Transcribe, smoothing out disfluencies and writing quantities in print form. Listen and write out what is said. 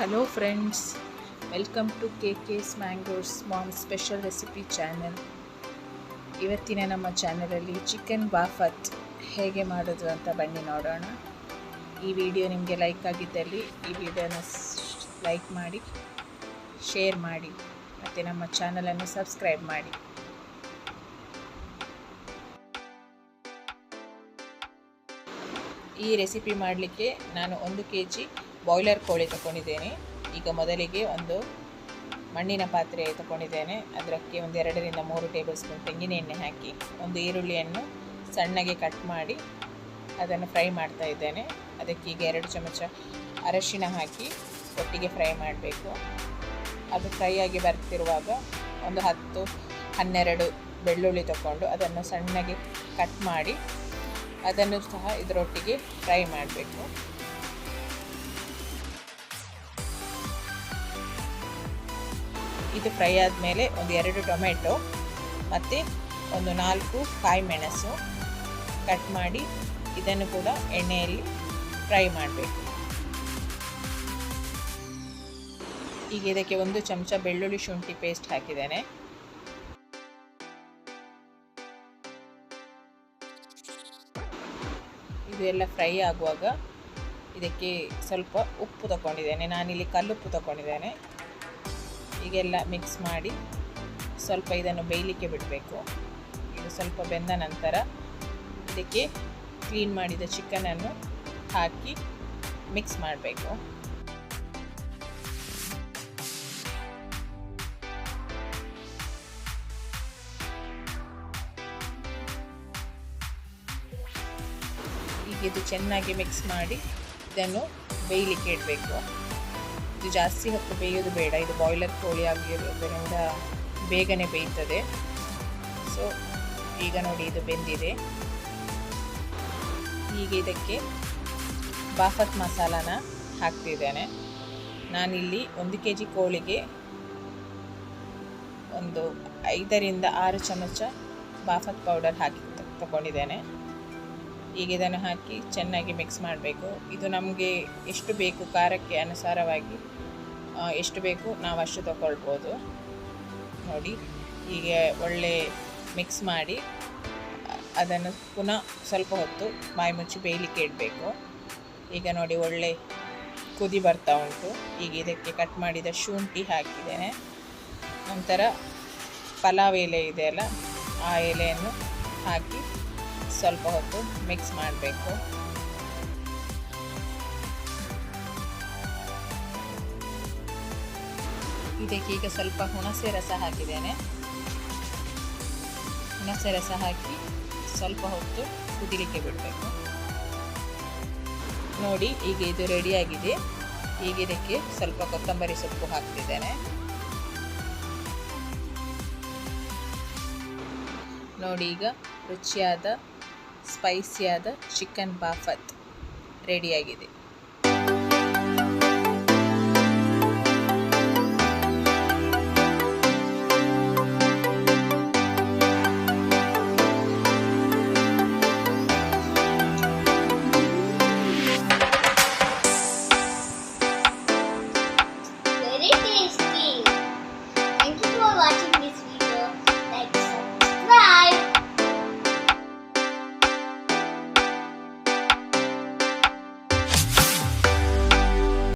Hello friends, welcome to KK's Mango's mom special recipe channel. ಇವತ್ತಿನ ನಮ್ಮ ಚಾನಲಲ್ಲಿ chicken ಬಾಫತ್ ಹೇಗೆ ಮಾಡೋದು ಅಂತ ಬನ್ನಿ ನೋಡೋಣ. ಈ ವಿಡಿಯೋ ನಿಮಗೆ ಲೈಕ್ ಆಗಿದ್ದಲ್ಲಿ ಈ ವಿಡಿಯೋನ ಲೈಕ್ ಮಾಡಿ, ಶೇರ್ ಮಾಡಿ ಮತ್ತು ನಮ್ಮ ಚಾನಲನ್ನು ಸಬ್ಸ್ಕ್ರೈಬ್ ಮಾಡಿ. ಈ ರೆಸಿಪಿ ಮಾಡಲಿಕ್ಕೆ ನಾನು 1 kg ಬಾಯ್ಲರ್ ಕೋಳಿ ತಗೊಂಡಿದ್ದೇನೆ. ಈಗ ಮೊದಲಿಗೆ ಒಂದು ಮಣ್ಣಿನ ಪಾತ್ರೆ ತಗೊಂಡಿದ್ದೇನೆ. ಅದಕ್ಕೆ ಒಂದು 2 ರಿಂದ 3 ಟೇಬಲ್ ಸ್ಪೂನ್ ತೆಂಗಿನ ಎಣ್ಣೆ ಹಾಕಿ ಒಂದು ಈರುಳ್ಳಿಯನ್ನು ಸಣ್ಣಗೆ ಕಟ್ ಮಾಡಿ ಅದನ್ನು ಫ್ರೈ ಮಾಡ್ತಾ ಇದ್ದೇನೆ. ಅದಕ್ಕೆ ಈಗ 2 ಚಮಚ ಅರಶಿನ ಹಾಕಿ ಒಟ್ಟಿಗೆ ಫ್ರೈ ಮಾಡಬೇಕು. ಅದು ಫ್ರೈ ಆಗಿ ಬರ್ತಿರುವಾಗ ಒಂದು 10-12 ಬೆಳ್ಳುಳ್ಳಿ ತಗೊಂಡು ಅದನ್ನು ಸಣ್ಣಗೆ ಕಟ್ ಮಾಡಿ ಅದನ್ನು ಸಹ ಇದರೊಟ್ಟಿಗೆ ಫ್ರೈ ಮಾಡಬೇಕು. ಇದು ಫ್ರೈ ಆದಮೇಲೆ ಒಂದು 2 ಟೊಮೆಟೊ ಮತ್ತು ಒಂದು 4 ಕಾಯಿ ಮೆಣಸು ಕಟ್ ಮಾಡಿ ಇದನ್ನು ಕೂಡ ಎಣ್ಣೆಯಲ್ಲಿ ಫ್ರೈ ಮಾಡಬೇಕು. ಈಗ ಇದಕ್ಕೆ 1 ಚಮಚ ಬೆಳ್ಳುಳ್ಳಿ ಶುಂಠಿ ಪೇಸ್ಟ್ ಹಾಕಿದ್ದೇನೆ. ಇದು ಎಲ್ಲ ಫ್ರೈ ಆಗುವಾಗ ಇದಕ್ಕೆ ಸ್ವಲ್ಪ ಉಪ್ಪು ತಗೊಂಡಿದ್ದೇನೆ. ನಾನಿಲ್ಲಿ ಕಲ್ಲುಪ್ಪು ತಗೊಂಡಿದ್ದೇನೆ. ಈಗೆಲ್ಲ ಮಿಕ್ಸ್ ಮಾಡಿ ಸ್ವಲ್ಪ ಇದನ್ನು ಬೇಯಲಿಕ್ಕೆ ಬಿಡಬೇಕು. ಇದು ಸ್ವಲ್ಪ ಬೆಂದ ನಂತರ ಇದಕ್ಕೆ ಕ್ಲೀನ್ ಮಾಡಿದ ಚಿಕನನ್ನು ಹಾಕಿ ಮಿಕ್ಸ್ ಮಾಡಬೇಕು. ಈಗ ಇದು ಚೆನ್ನಾಗಿ ಮಿಕ್ಸ್ ಮಾಡಿ ಇದನ್ನು ಬೇಯಲಿಕ್ಕೆ ಇಡಬೇಕು. ಇದು ಜಾಸ್ತಿ ಹೊತ್ತು ಬೇಯೋದು ಬೇಡ. ಇದು ಬಾಯ್ಲರ್ ಕೋಳಿ ಆಗಿರೋದ್ರಿಂದ ಬೇಗನೆ ಬೇಯ್ತದೆ. ಸೊ ಈಗ ನೋಡಿ ಇದು ಬೆಂದಿದೆ. ಈಗ ಇದಕ್ಕೆ ಬಾಫತ್ ಮಸಾಲಾನ ಹಾಕ್ತಿದ್ದೇನೆ. ನಾನಿಲ್ಲಿ 1 kg ಕೋಳಿಗೆ ಒಂದು 5 ರಿಂದ 6 ಚಮಚ ಬಾಫತ್ ಪೌಡರ್ ಹಾಕಿ ತಗೊಂಡಿದ್ದೇನೆ. ಈಗ ಇದನ್ನು ಹಾಕಿ ಚೆನ್ನಾಗಿ ಮಿಕ್ಸ್ ಮಾಡಬೇಕು. ಇದು ನಮಗೆ ಎಷ್ಟು ಬೇಕು ಖಾರಕ್ಕೆ ಅನುಸಾರವಾಗಿ ಎಷ್ಟು ಬೇಕು ನಾವು ಅಷ್ಟು ತಗೊಳ್ಬೋದು. ನೋಡಿ ಹೀಗೆ ಒಳ್ಳೆ ಮಿಕ್ಸ್ ಮಾಡಿ ಅದನ್ನು ಪುನಃ ಸ್ವಲ್ಪ ಹೊತ್ತು ಬಾಯಿ ಮುಚ್ಚಿ ಬೇಯಲಿಕ್ಕೆ ಇಡಬೇಕು. ಈಗ ನೋಡಿ ಒಳ್ಳೆ ಕುದಿ ಬರ್ತಾ ಉಂಟು. ಈಗ ಇದಕ್ಕೆ ಕಟ್ ಮಾಡಿದ ಶುಂಠಿ ಹಾಕಿದ್ದೇನೆ. ನಂತರ ಪಲಾವ್ ಎಲೆ ಇದೆಯಲ್ಲ, ಆ ಎಲೆಯನ್ನು ಹಾಕಿ ಸ್ವಲ್ಪ ಹೊತ್ತು ಮಿಕ್ಸ್ ಮಾಡಬೇಕು. ಇದಕ್ಕೆ ಈಗ ಸ್ವಲ್ಪ ಹುಣಸೆ ರಸ ಹಾಕಿದ್ದೇನೆ. ಹುಣಸೆ ರಸ ಹಾಕಿ ಸ್ವಲ್ಪ ಹೊತ್ತು ಕುದಿಲಿಕ್ಕೆ ಬಿಡಬೇಕು. ನೋಡಿ ಈಗ ಇದು ರೆಡಿಯಾಗಿದೆ. ಈಗ ಇದಕ್ಕೆ ಸ್ವಲ್ಪ ಕೊತ್ತಂಬರಿ ಸೊಪ್ಪು ಹಾಕ್ತಿದ್ದೇನೆ. ನೋಡಿ ಈಗ ರುಚಿಯಾದ ಸ್ಪೈಸಿಯಾದ ಚಿಕನ್ ಬಾಫತ್ ರೆಡಿಯಾಗಿದೆ.